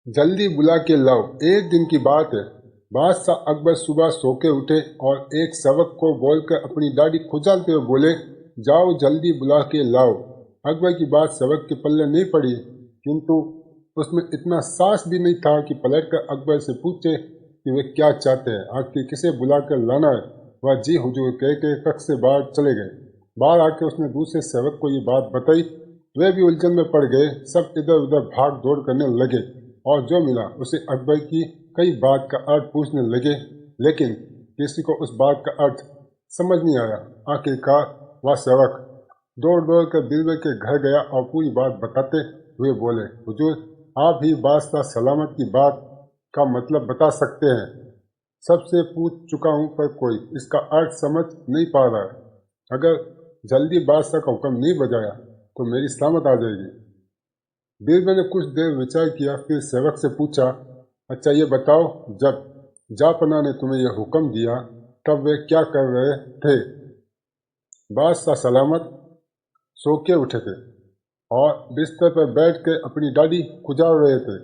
जल्दी बुला के लाओ। एक दिन की बात है, बादशाह अकबर सुबह सो के उठे और एक सेवक को बोलकर अपनी दाढ़ी खुजालते हुए बोले, जाओ जल्दी बुला के लाओ। अकबर की बात सेवक के पल्ले नहीं पड़ी, किंतु उसमें इतना साहस भी नहीं था कि पलटकर अकबर से पूछे कि वे क्या चाहते हैं, आखिर किसे बुलाकर लाना है। वह जी हुजूर कह के कक्ष से बाहर चले गए। बाहर आके उसने दूसरे सेवक को ये बात बताई। वे भी उलझन में पड़ गए। सब इधर उधर भाग दौड़ करने लगे और जो मिला उसे अकबर की कई बात का अर्थ पूछने लगे, लेकिन किसी को उस बात का अर्थ समझ नहीं आया। आखिरकार वह सेवक दौड़ दौड़ कर बीरबल के घर गया और पूरी बात बताते हुए बोले, हुजूर आप ही बादशाह सलामत की बात का मतलब बता सकते हैं। सबसे पूछ चुका हूँ पर कोई इसका अर्थ समझ नहीं पा रहा है। अगर जल्दी बादशाह का हुक्म नहीं बजाया तो मेरी सलामत आ जाएगी। बीरबल ने कुछ देर विचार किया, फिर सेवक से पूछा, अच्छा ये बताओ, जब जापना ने तुम्हें यह हुक्म दिया तब वे क्या कर रहे थे? बादशाह सलामत सो के उठे थे और बिस्तर पर बैठ कर अपनी दाढ़ी खुजाल रहे थे।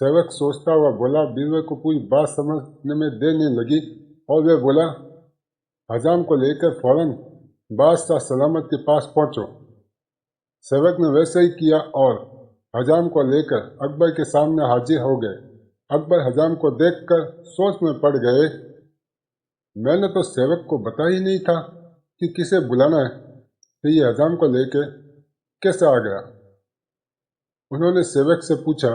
सेवक सोचता हुआ बोला। बीरबल को पूरी बात समझने में देर नहीं लगी और वे बोला, हजाम को लेकर फौरन बादशाह सलामत के पास पहुंचो। सेवक ने वैसे ही किया और हजाम को लेकर अकबर के सामने हाजिर हो गए। अकबर हजाम को देखकर सोच में पड़ गए। मैंने तो सेवक को बता ही नहीं था कि किसे बुलाना है, तो ये हजाम को लेकर कैसे आ गया? उन्होंने सेवक से पूछा,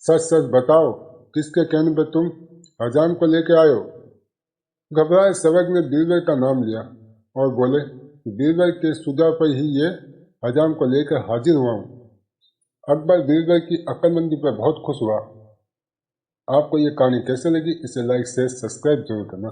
सच सच बताओ, किसके कहने पर तुम हजाम को लेकर आए हो? घबराए सेवक ने बीरबल का नाम लिया और बोले, बीरबल के सुझाव पर ही ये हजाम को लेकर हाजिर हुआ हूँ। अकबर बीरबल की अक्लमंदी पर बहुत खुश हुआ। आपको ये कहानी कैसे लगी? इसे लाइक शेयर सब्सक्राइब जरूर करना।